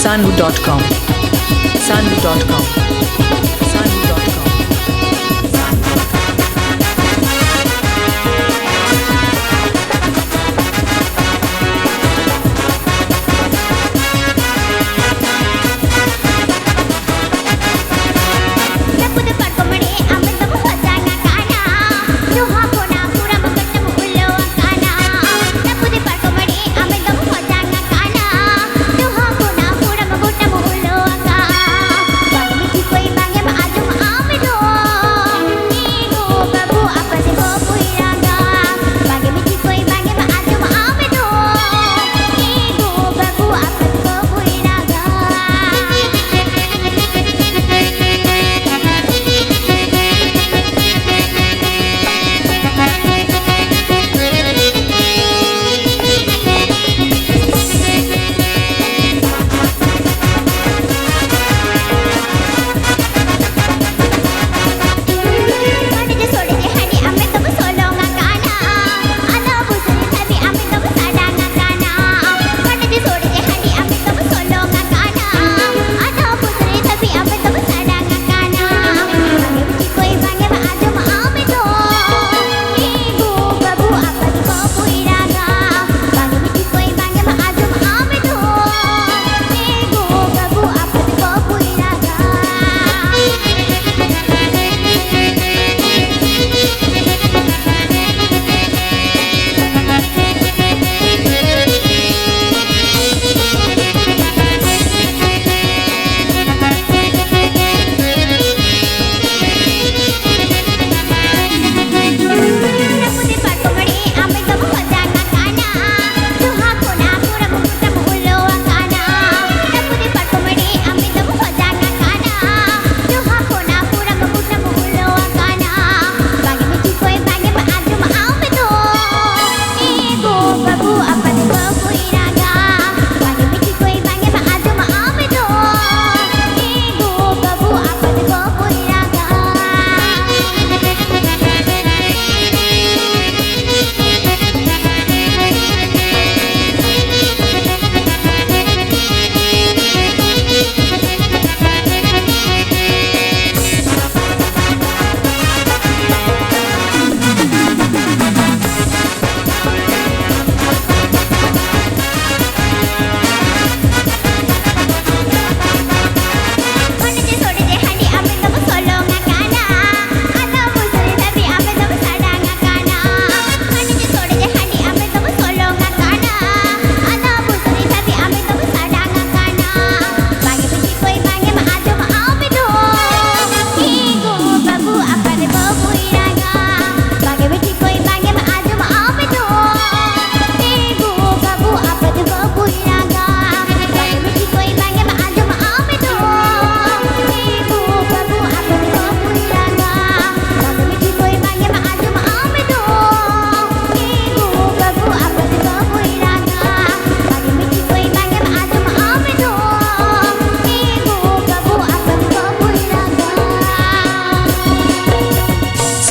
Sanhu.com. Sanhu.com.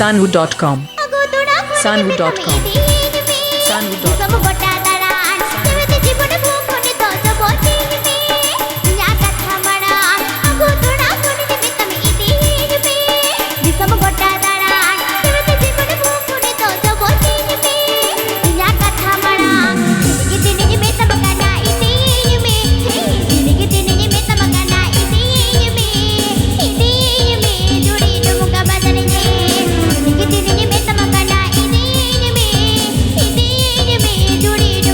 Sanhu.com. Sanhu.com. Sanhu.com. Sanhu.com. Judy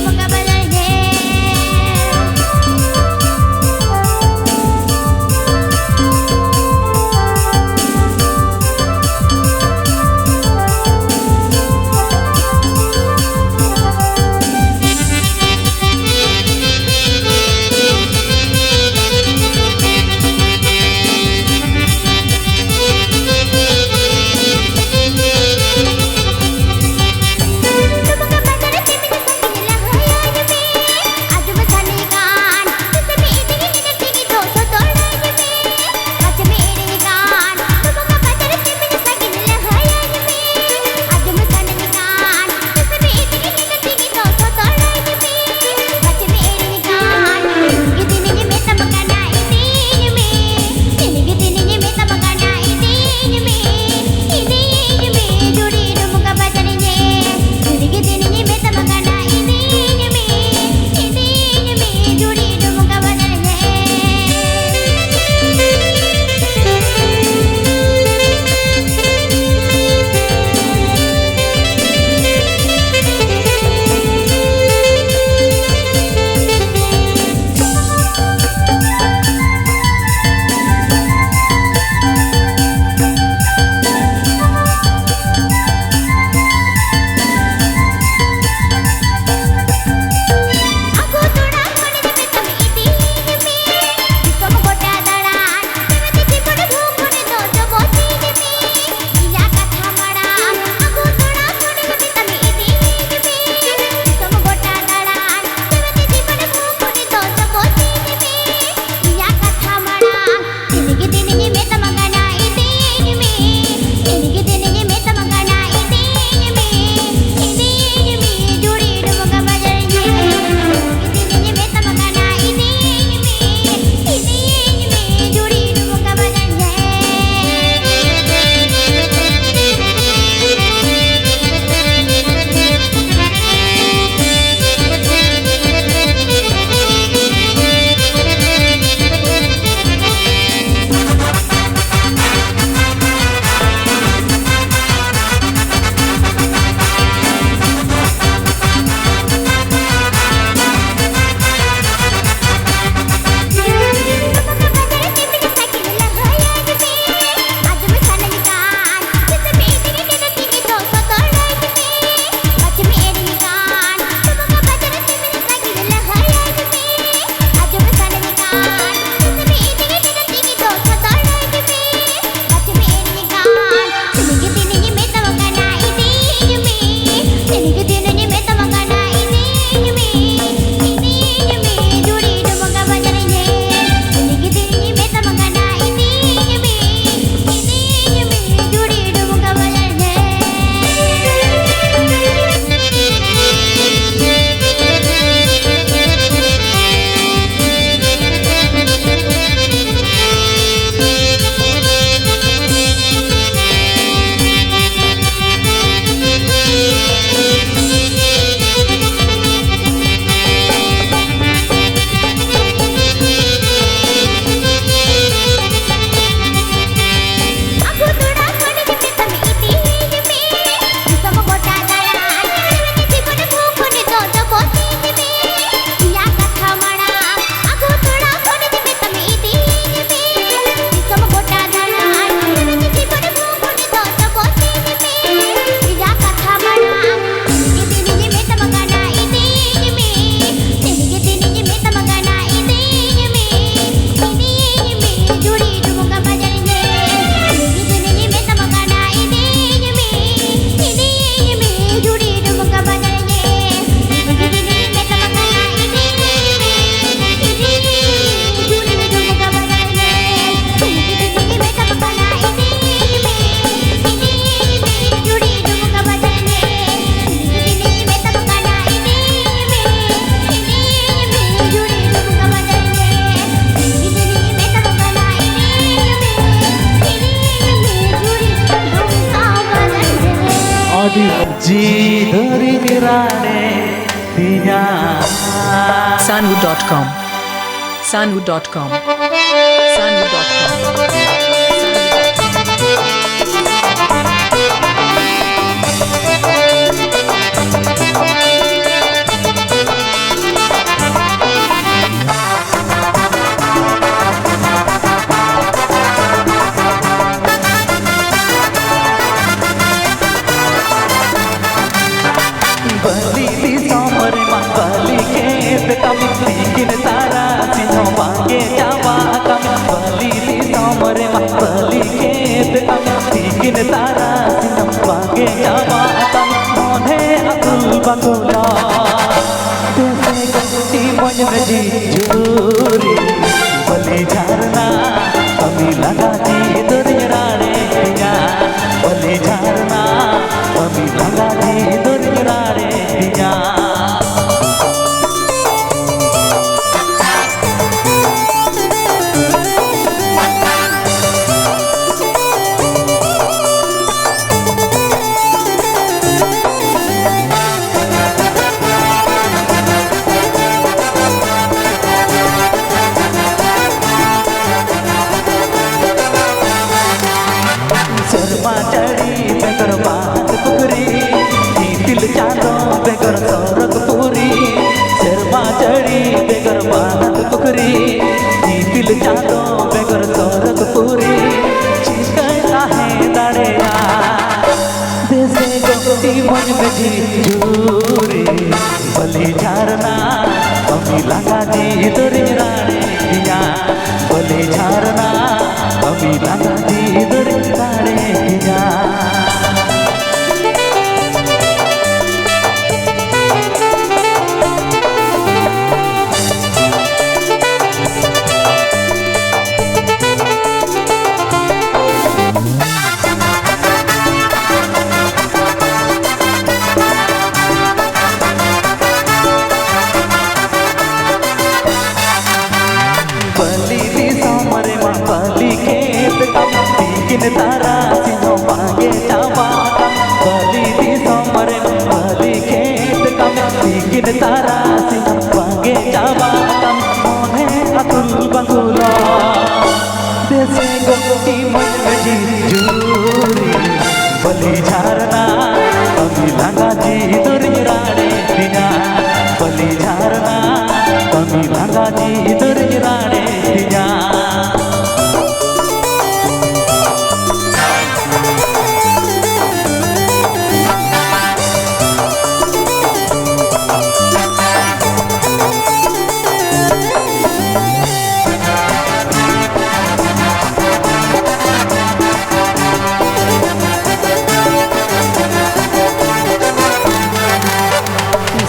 जी धरी निराने दिया Sanvu.com. Sanvu.com. Sanvu.com. बली दी Somer बली खेत कम लेकिन तारा सिनो मांगे जावा कम बली दी सोमर बली खेत कम लेकिन तारा सिनो मांगे जावा कम मोने अकुल बकुला देसे गति मन में जी झूरी बली झरना कमी लगा जी दुर्जराने दिया बली झरना कमी लगा जी दुर्जराने दिया शर्मा चढ़ी बेगर बात पुकरी दिल चांदो बेगर सौरग पूरी शर्मा चढ़ी बेगर बात पुकरी दिल चांदो बेगर सौरग पूरी चिकना है दड़ेया देसे गोटी मन में जी झूरी बली झरना कमी लगा जी दुर्जराने दिया बली झरना कमी लगा जी दुर्जराने दिया बली दी सोमर बली खेत कम लेकिन तारा सिनो मांगे जावा बली दी सोमर बली खेत कम लेकिन तारा सिनो मांगे जावा मोने अतुल बकुला देसे गोटी मन में जी झूरी बली झरना कमी लगा जी दुर्जराने दिया बली झरना कमी लगा जी दुर्जराने दिया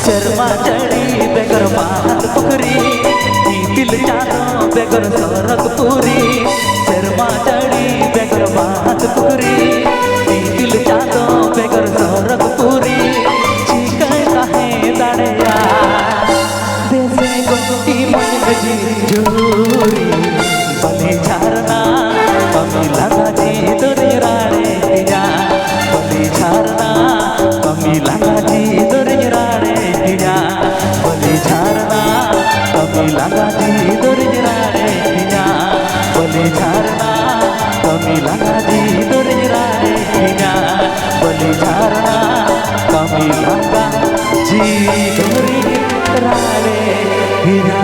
शर्मा चढ़ी बेगर बात पुकरी दिल चांदो बेगर सौरग पूरी शर्मा चढ़ी बेगर बात पुकरी दिल चांदो बेगर सौरग पूरी चिकना है दड़ेया देसे गोटी मन में जी झूरी बली झरना कमी लगा जी दुर्जराने दिया बली झरना कमी लगा जी दुर्जराने दिया बली झरना कमी लगा जी दुर्जराने दिया बली झरना कमी लगा जी दुर्जराने दिया बली झरना कमी लगा जी दुर्जराने दिया।